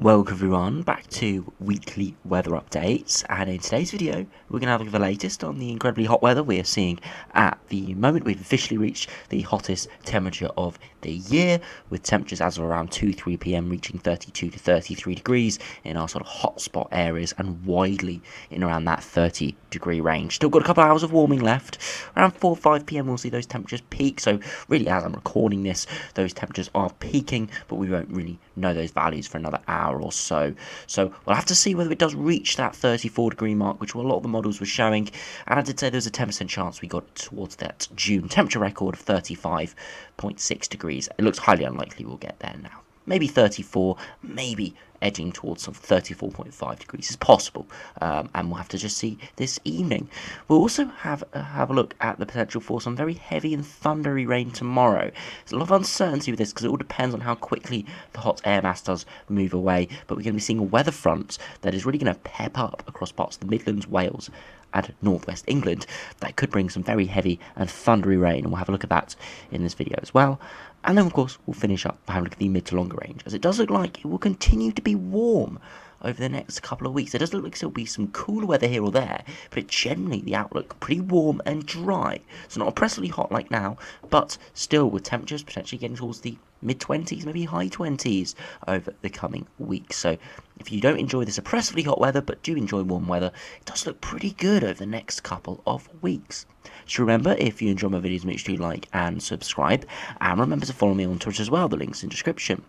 Welcome everyone back to weekly weather updates, and in today's video we're going to have a look at the latest on the incredibly hot weather we are seeing at the moment. We've officially reached the hottest temperature of the year, with temperatures as of around 2-3 p.m. reaching 32 to 33 degrees in our sort of hotspot areas and widely in around that 30 degree range. Still got a couple of hours of warming left. Around 4-5 p.m. we'll see those temperatures peak, so really as I'm recording this those temperatures are peaking, but we won't really know those values for another hour or so. So we'll have to see whether it does reach that 34 degree mark, which a lot of the models were showing, and I did say there's a 10% chance we got towards that June temperature record of 35.6 degrees. It looks highly unlikely we'll get there now. Maybe 34, maybe edging towards some 34.5 degrees is possible, and we'll have to just see this evening. We'll also have a look at the potential for some very heavy and thundery rain tomorrow. There's a lot of uncertainty with this because it all depends on how quickly the hot air mass does move away, but we're going to be seeing a weather front that is really going to pep up across parts of the Midlands, Wales and northwest England that could bring some very heavy and thundery rain, and we'll have a look at that in this video as well. And then of course we'll finish up by having a look at the mid to longer range, as it does look like it will continue to be warm over the next couple of weeks. It does look like there'll be some cooler weather here or there, but generally the outlook pretty warm and dry. So not oppressively hot like now, but still with temperatures potentially getting towards the mid-20s, maybe high 20s over the coming weeks. So if you don't enjoy this oppressively hot weather but do enjoy warm weather, it does look pretty good over the next couple of weeks. Just remember, if you enjoy my videos, make sure you like and subscribe, and remember to follow me on Twitter as well, the link's in the description.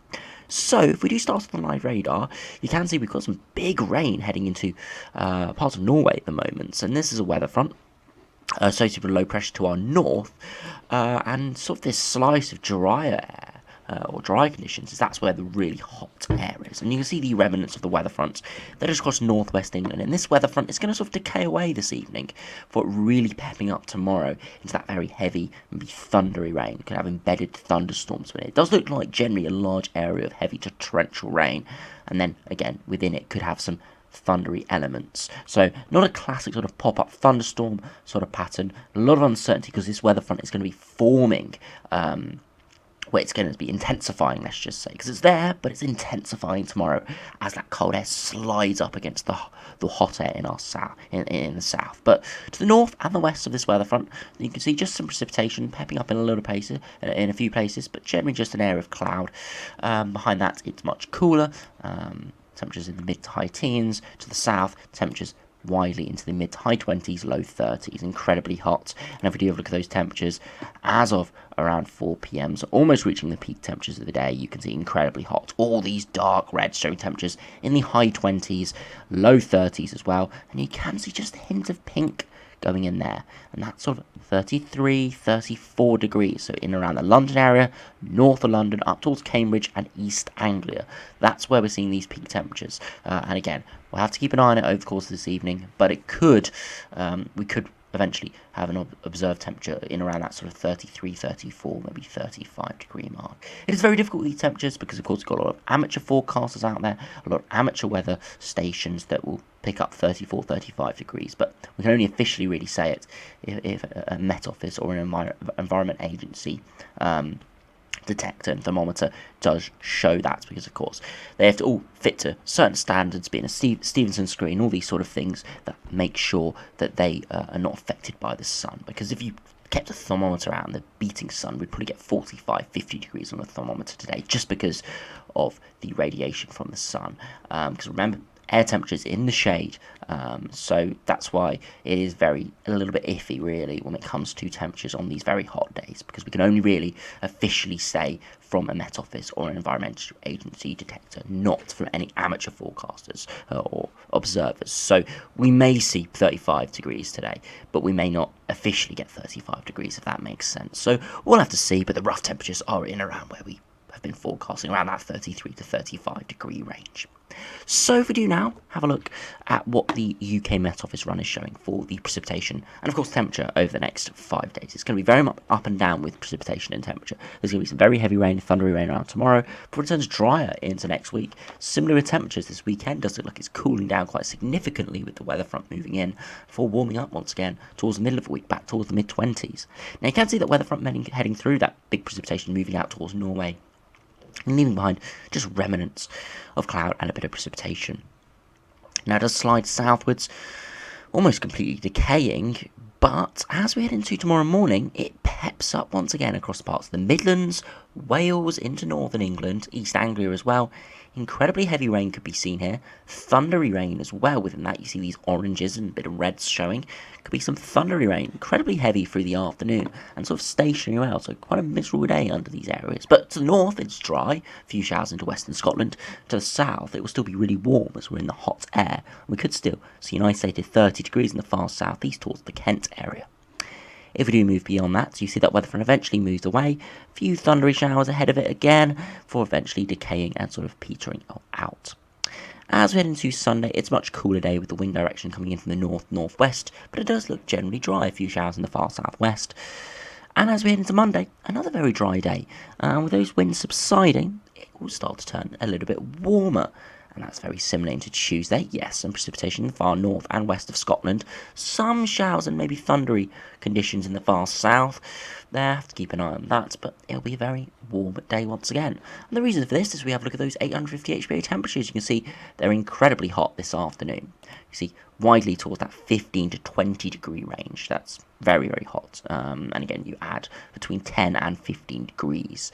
So, if we do start on the live radar, you can see we've got some big rain heading into parts of Norway at the moment, and this is a weather front associated with low pressure to our north, and sort of this slice of drier air, or dry conditions, as that's where the really hot air is. And you can see the remnants of the weather front that is across northwest England, and this weather front is going to sort of decay away this evening for really pepping up tomorrow into that very heavy, maybe thundery rain. It could have embedded thunderstorms with it. It does look like generally a large area of heavy to torrential rain, and then again within it could have some thundery elements. So not a classic sort of pop-up thunderstorm sort of pattern. A lot of uncertainty because this weather front is going to be forming where it's going to be intensifying, let's just say, because it's there, but it's intensifying tomorrow as that cold air slides up against the hot air in our south, in the south. But to the north and the west of this weather front, you can see just some precipitation pepping up in a little places, in a few places, but generally just an area of cloud. Behind that, it's much cooler. Temperatures in the mid to high teens. To the south, temperatures widely into the mid to high 20s, low 30s, incredibly hot. And if we do have a look at those temperatures as of around 4 p.m, so almost reaching the peak temperatures of the day, you can see incredibly hot. All these dark reds showing temperatures in the high 20s, low 30s as well, and you can see just a hint of pink going in there, and that's sort of 33, 34 degrees, so in around the London area, north of London, up towards Cambridge and East Anglia. That's where we're seeing these peak temperatures, and again, we'll have to keep an eye on it over the course of this evening, but it could, we could eventually have an observed temperature in around that sort of 33, 34, maybe 35 degree mark. It is very difficult with these temperatures because, of course, we've got a lot of amateur forecasters out there, a lot of amateur weather stations that will pick up 34, 35 degrees, but we can only officially really say it if a Met Office or an Environment Agency detector and thermometer does show that, because of course they have to all fit to certain standards, being a Stevenson screen, all these sort of things that make sure that they are not affected by the sun. Because if you kept a thermometer out in the beating sun, we'd probably get 45, 50 degrees on a thermometer today, just because of the radiation from the sun. Because remember, air temperatures in the shade, so that's why it is a little bit iffy really when it comes to temperatures on these very hot days, because we can only really officially say from a Met Office or an environmental agency detector, not from any amateur forecasters or observers. So we may see 35 degrees today, but we may not officially get 35 degrees, if that makes sense. So we'll have to see, but the rough temperatures are in around where we have been forecasting, around that 33 to 35 degree range. So if we do now have a look at what the UK Met Office run is showing for the precipitation and of course temperature over the next 5 days. It's going to be very much up and down with precipitation and temperature. There's going to be some very heavy rain, thundery rain around tomorrow, before it turns drier into next week. Similar with temperatures this weekend, does look like it's cooling down quite significantly with the weather front moving in, before warming up once again towards the middle of the week, back towards the mid-20s. Now you can see that weather front heading through that big precipitation moving out towards Norway and leaving behind just remnants of cloud and a bit of precipitation. Now it does slide southwards, almost completely decaying, but as we head into tomorrow morning, it peps up once again across parts of the Midlands, Wales, into northern England, East Anglia as well. Incredibly heavy rain could be seen here, thundery rain as well. Within that you see these oranges and a bit of reds showing. Could be some thundery rain, incredibly heavy through the afternoon and sort of stationary well, so quite a miserable day under these areas. But to the north it's dry, a few showers into western Scotland. To the south it will still be really warm as we're in the hot air. We could still see an isolated 30 degrees in the far southeast towards the Kent area. If we do move beyond that, so you see that weather front eventually moves away, a few thundery showers ahead of it again, before eventually decaying and sort of petering out. As we head into Sunday, it's a much cooler day with the wind direction coming in from the north-northwest, but it does look generally dry, a few showers in the far southwest. And as we head into Monday, another very dry day, with those winds subsiding, it will start to turn a little bit warmer. And that's very similar into Tuesday. Yes, some precipitation in the far north and west of Scotland. Some showers and maybe thundery conditions in the far south. There, have to keep an eye on that, but it'll be a very warm day once again. And the reason for this is we have a look at those 850 HPA temperatures. You can see they're incredibly hot this afternoon. You see widely towards that 15 to 20 degree range. That's very, very hot. And again, you add between 10 and 15 degrees.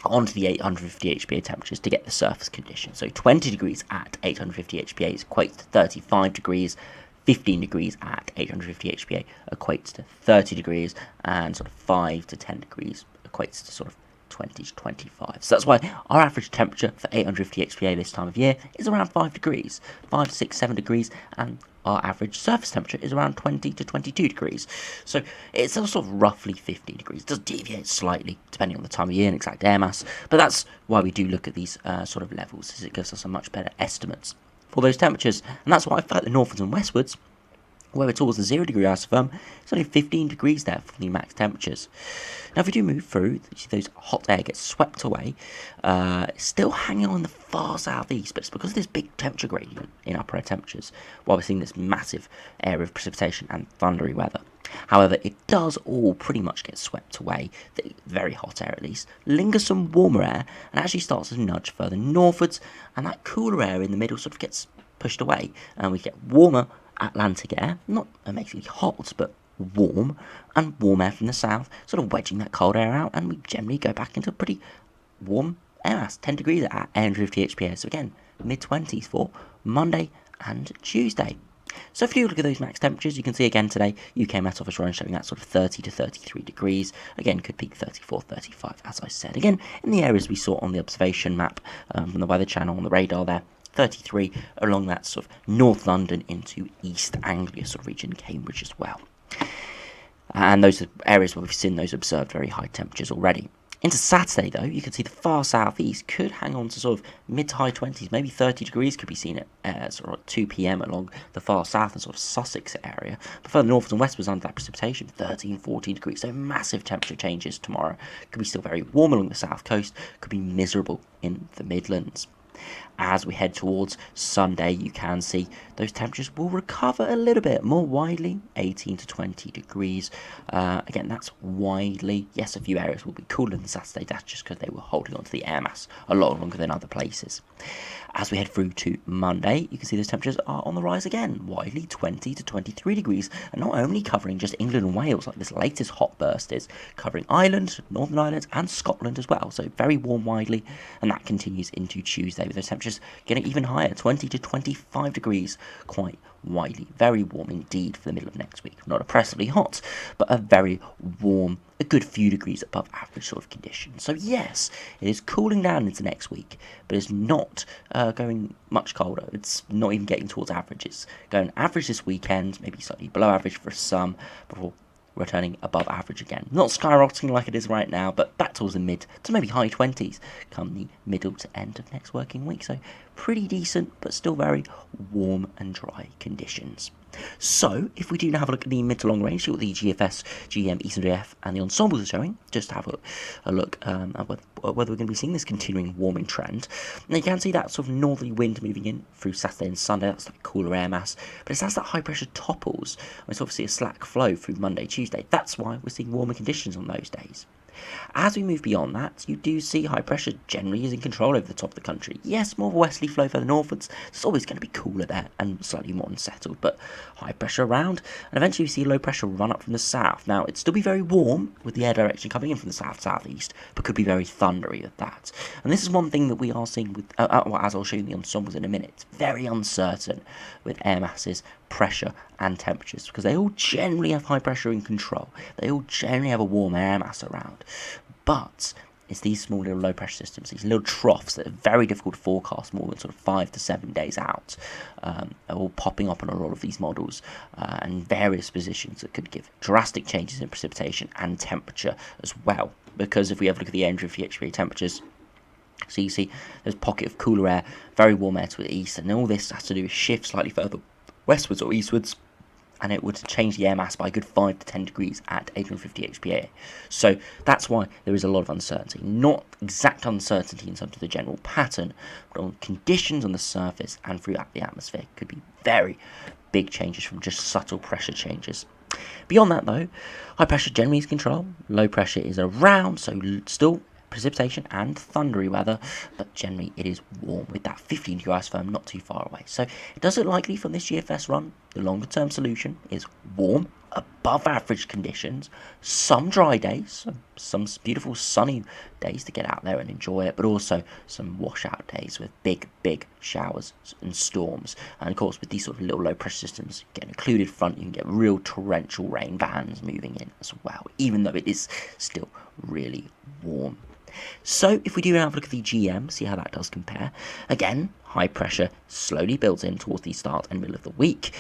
Onto the 850 HPA temperatures to get the surface conditions. So 20 degrees at 850 HPA equates to 35 degrees, 15 degrees at 850 HPA equates to 30 degrees, and sort of 5 to 10 degrees equates to sort of 20 to 25. So that's why our average temperature for 850 HPA this time of year is around 5 degrees, 5 to 6, 7 degrees, and our average surface temperature is around 20 to 22 degrees. So it's sort of roughly 15 degrees. It does deviate slightly depending on the time of year and exact air mass, but that's why we do look at these sort of levels, as it gives us a much better estimates for those temperatures. And that's why I feel like the northwards and westwards, where we're towards the 0 degree isotherm, it's only 15 degrees there for the max temperatures. Now if we do move through, you see those hot air gets swept away, still hanging on in the far southeast, but it's because of this big temperature gradient in upper air temperatures, while we're seeing this massive area of precipitation and thundery weather. However, it does all pretty much get swept away, the very hot air at least, lingers some warmer air, and actually starts to nudge further northwards, and that cooler air in the middle sort of gets pushed away, and we get warmer Atlantic air, not amazingly hot, but warm, and warm air from the south, sort of wedging that cold air out, and we generally go back into a pretty warm air mass, 10 degrees at 850 HPA. So again, mid-20s for Monday and Tuesday. So if you look at those max temperatures, you can see again today, UKMO Operational Run showing that sort of 30 to 33 degrees. Again, could peak 34, 35, as I said. Again, in the areas we saw on the observation map from the Weather Channel on the radar there, 33 along that sort of North London into East Anglia sort of region, Cambridge as well. And those are areas where we've seen those observed very high temperatures already. Into Saturday, though, you can see the far southeast could hang on to sort of mid to high 20s, maybe 30 degrees could be seen at sort of 2 p.m. along the far south and sort of Sussex area. But further north and west was under that precipitation, 13, 14 degrees. So massive temperature changes tomorrow. Could be still very warm along the south coast, could be miserable in the Midlands. As we head towards Sunday, you can see those temperatures will recover a little bit more widely, 18 to 20 degrees. Again, that's widely. Yes, a few areas will be cooler than Saturday. That's just because they were holding on to the air mass a lot longer than other places. As we head through to Monday, you can see those temperatures are on the rise again, widely 20 to 23 degrees, and not only covering just England and Wales like this latest hot burst is, covering Ireland, Northern Ireland and Scotland as well, so very warm widely, and that continues into Tuesday with those temperatures getting even higher, 20 to 25 degrees, quite widely, very warm indeed for the middle of next week. Not oppressively hot, but a very warm, a good few degrees above average sort of conditions. So yes, it is cooling down into next week, but it's not going much colder. It's not even getting towards average. It's going average this weekend, maybe slightly below average for some, before returning above average again. Not skyrocketing like it is right now, but back towards the mid to maybe high 20s come the middle to end of next working week. So pretty decent, but still very warm and dry conditions. So, if we do now have a look at the mid to long range, see what the GFS, GM, ECMWF, and the ensembles are showing, just to have a look at whether we're going to be seeing this continuing warming trend. Now, you can see that sort of northerly wind moving in through Saturday and Sunday, that's like cooler air mass, but it's as that high pressure topples, and it's obviously a slack flow through Monday, Tuesday. That's why we're seeing warmer conditions on those days. As we move beyond that, you do see high pressure generally is in control over the top of the country. Yes, more of a westerly flow further northwards, so it's always going to be cooler there and slightly more unsettled, but high pressure around, and eventually we see low pressure run up from the south. Now, it'd still be very warm with the air direction coming in from the south-southeast, but could be very thundery at that. And this is one thing that we are seeing with, as I'll show you in the ensembles in a minute, it's very uncertain with air masses, pressure and temperatures, because they all generally have high pressure in control. They all generally have a warm air mass around. But it's these small little low pressure systems, these little troughs that are very difficult to forecast more than sort of 5 to 7 days out, are all popping up on a lot of these models and various positions that could give drastic changes in precipitation and temperature as well. Because if we have a look at the entry HPA temperatures, so you see there's a pocket of cooler air, very warm air to the east, and all this has to do with shift slightly further westwards or eastwards, and it would change the air mass by a good 5 to 10 degrees at 850 HPA. So that's why there is a lot of uncertainty. Not exact uncertainty in terms of the general pattern, but on conditions on the surface and throughout the atmosphere could be very big changes from just subtle pressure changes. Beyond that though, high pressure generally is control, low pressure is around, so still precipitation and thundery weather, but generally it is warm with that 15 degree isotherm not too far away. So it does look likely from this GFS run, the longer term solution is warm, above average conditions, some dry days, some beautiful sunny days to get out there and enjoy it, but also some washout days with big showers and storms. And of course with these sort of little low pressure systems get an occluded front, you can get real torrential rain bands moving in as well, even though it is still really warm. So if we do have a look at the GM, see how that does compare. Again, high pressure slowly builds in towards the start and middle of the week.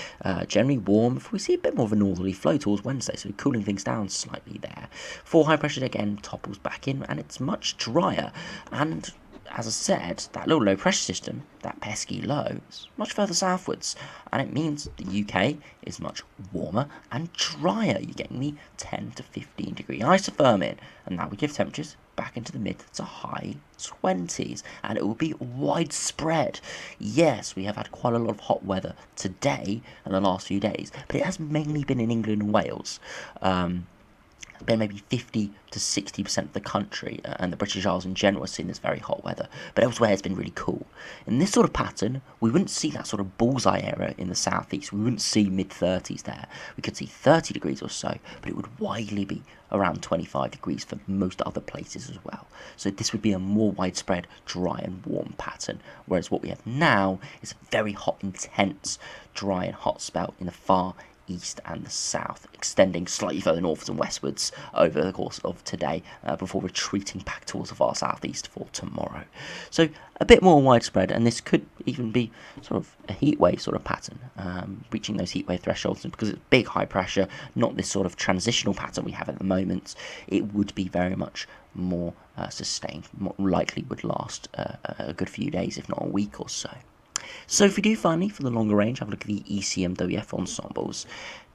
Generally warm. If we see a bit more of a northerly flow towards Wednesday, so cooling things down slightly there. For high pressure again topples back in, and it's much drier. And as I said, that little low pressure system, that pesky low, is much further southwards, and it means the UK is much warmer and drier. You're getting the 10 to 15 degree isotherm in, and that would give temperatures back into the mid to high 20s, and it will be widespread. Yes, we have had quite a lot of hot weather today and the last few days, but it has mainly been in England and Wales. Been maybe 50 to 60% of the country and the British Isles in general has seen this very hot weather, but elsewhere it's been really cool. In this sort of pattern, we wouldn't see that sort of bullseye area in the southeast. We wouldn't see mid-30s there. We could see 30 degrees or so, but it would widely be around 25 degrees for most other places as well. So this would be a more widespread dry and warm pattern, whereas what we have now is a very hot, intense, dry and hot spell in the far east and the south, extending slightly further northwards and westwards over the course of today before retreating back towards the far southeast for tomorrow. So a bit more widespread, and this could even be sort of a heatwave sort of pattern, reaching those heatwave thresholds, and because it's big high pressure, not this sort of transitional pattern we have at the moment, it would be very much more sustained, more likely would last a good few days, if not a week or so. So if we do finally, for the longer range, have a look at the ECMWF Ensembles.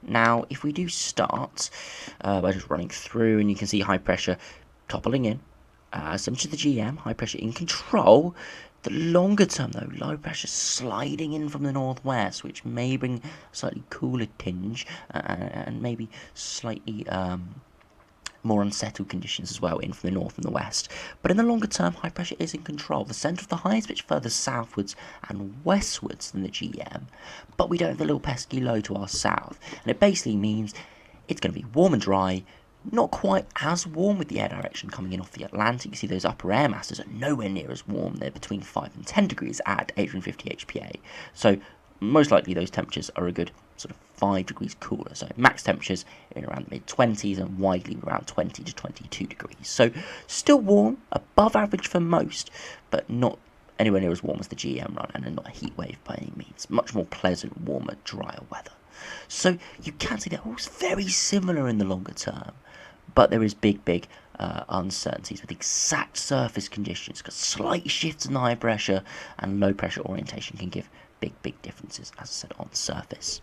Now, if we do start by just running through, and you can see high pressure toppling in, similar to the GM, high pressure in control. The longer term, though, low pressure sliding in from the northwest, which may bring a slightly cooler tinge and maybe slightly more unsettled conditions as well in from the north and the west. But in the longer term, high pressure is in control. The centre of the high is much further southwards and westwards than the GM, but we don't have the little pesky low to our south, and it basically means it's going to be warm and dry, not quite as warm with the air direction coming in off the Atlantic. You see those upper air masses are nowhere near as warm. They're between 5 and 10 degrees at 850 HPA. So most likely those temperatures are a good sort of 5 degrees cooler. So max temperatures in around the mid-20s and widely around 20 to 22 degrees. So still warm, above average for most, but not anywhere near as warm as the GM run, and not a heat wave by any means. Much more pleasant, warmer, drier weather. So you can see they're all very similar in the longer term, but there is big uncertainties with exact surface conditions, because slight shifts in the high pressure and low pressure orientation can give big differences, as I said, on the surface.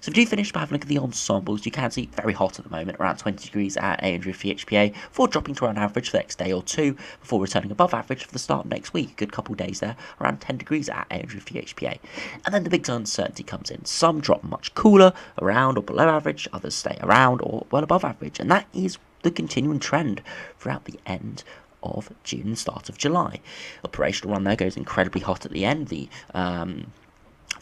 So if you do finish by having a look at the ensembles, you can see very hot at the moment, around 20 degrees at 850 HPA, before dropping to around average for the next day or two, before returning above average for the start of next week. A good couple of days there, around 10 degrees at 850 HPA. And then the big uncertainty comes in. Some drop much cooler, around or below average, others stay around or well above average. And that is the continuing trend throughout the end of June and start of July. Operational Run there goes incredibly hot at the end. The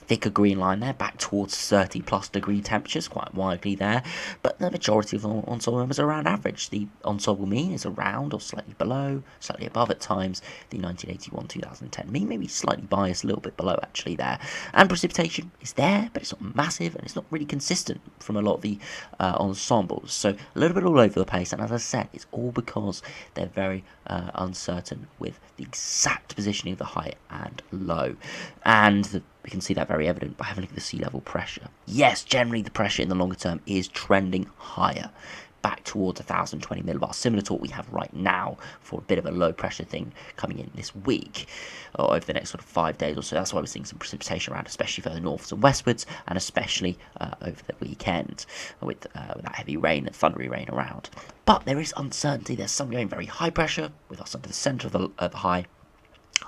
thicker green line there, back towards 30 plus degree temperatures, quite widely there, but the majority of ensemble members are around average. The ensemble mean is around or slightly below, slightly above at times, the 1981-2010 mean, maybe slightly biased, a little bit below actually there. And precipitation is there, but it's not massive, and it's not really consistent from a lot of the ensembles, so a little bit all over the place, and as I said, it's all because they're very uncertain with the exact positioning of the high and low, and we can see that very evident by having a look at the sea level pressure. Yes, generally the pressure in the longer term is trending higher, back towards 1,020 millibars, similar to what we have right now for a bit of a low pressure thing coming in this week, or over the next sort of 5 days or so. That's why we're seeing some precipitation around, especially further northwards and westwards, and especially over the weekend with that heavy rain and thundery rain around. But there is uncertainty. There's some going very high pressure with us under the centre of the high.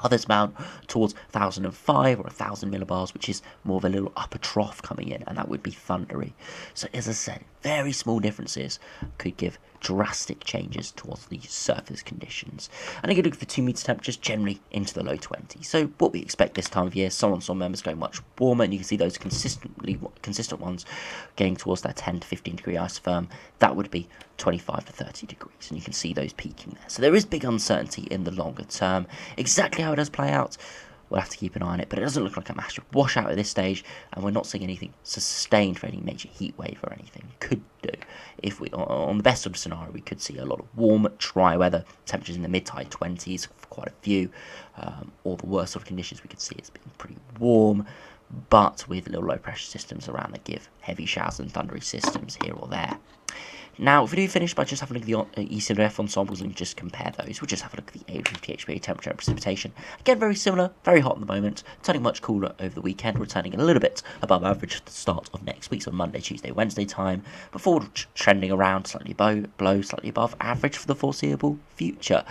Others mount towards 1,005 or 1,000 millibars, which is more of a little upper trough coming in, and that would be Thundery. So as I said, very small differences could give drastic changes towards the surface conditions. And a good look at the 2 meter temperatures, generally into the low 20s. So what we expect this time of year, some members going much warmer, and you can see those consistent ones getting towards that 10 to 15 degree isotherm. That would be 25 to 30 degrees, and you can see those peaking there. So there is big uncertainty in the longer term. Exactly how it does play out, we'll have to keep an eye on it, but it doesn't look like a massive washout at this stage, and we're not seeing anything sustained for any major heat wave or anything. Could do, if we, on the best sort of scenario, we could see a lot of warm, dry weather, temperatures in the mid to high 20s for quite a few, or the worst sort of conditions we could see it's being pretty warm, but with little low pressure systems around that give heavy showers and thundery systems here or there. Now, if we do finish by just having a look at the ECMWF ensembles and just compare those, we'll just have a look at the 850 HPA temperature and precipitation. Again, very similar, very hot at the moment, turning much cooler over the weekend, returning a little bit above average at the start of next week, so Monday, Tuesday, Wednesday time, before trending around slightly below, slightly above average for the foreseeable future.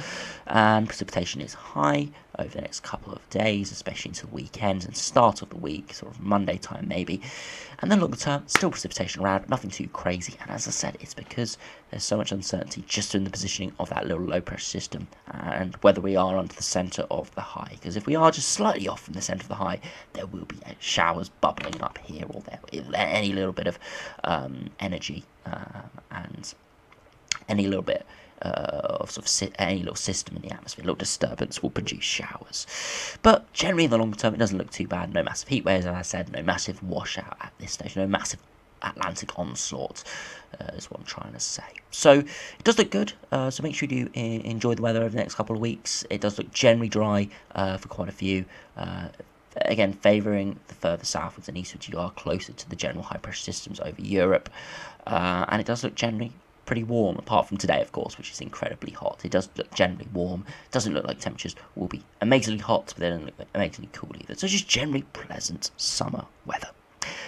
And precipitation is high over the next couple of days, especially into the weekend and start of the week, sort of Monday time maybe. And then longer term, still precipitation around, nothing too crazy. And as I said, it's because there's so much uncertainty just in the positioning of that little low pressure system and whether we are under the centre of the high. Because if we are just slightly off from the centre of the high, there will be showers bubbling up here or there. Any little bit of energy and any little bit of sort of any little system in the atmosphere, a little disturbance will produce showers. But generally in the long term, it doesn't look too bad. No massive heat waves, as I said, no massive washout at this stage, no massive Atlantic onslaught is what I'm trying to say. So it does look good, so make sure you enjoy the weather over the next couple of weeks. It does look generally dry for quite a few. Again, favouring the further southwards and eastwards, you are closer to the general high pressure systems over Europe, and it does look generally pretty warm, apart from today, of course, which is incredibly hot. It does look generally warm. It doesn't look like temperatures will be amazingly hot, but they don't look amazingly cool either. So just generally pleasant summer weather.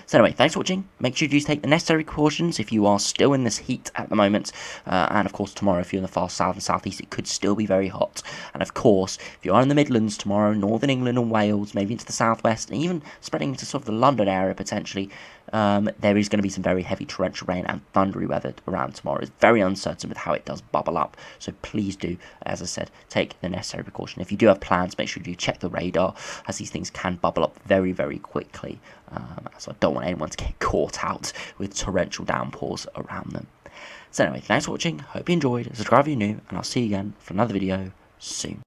So anyway, thanks for watching. Make sure you do take the necessary precautions if you are still in this heat at the moment. And of course tomorrow, if you're in the far south and southeast, it could still be very hot. And of course, if you are in the Midlands tomorrow, northern England and Wales, maybe into the southwest, and even spreading into sort of the London area potentially, there is going to be some very heavy torrential rain and thundery weather around tomorrow. It's very uncertain with how it does bubble up. So please do, as I said, take the necessary precaution. If you do have plans, make sure you do check the radar, as these things can bubble up very, very quickly. So I don't want anyone to get caught out with torrential downpours around them. So anyway, thanks for watching. Hope you enjoyed. Subscribe if you're new, and I'll see you again for another video soon.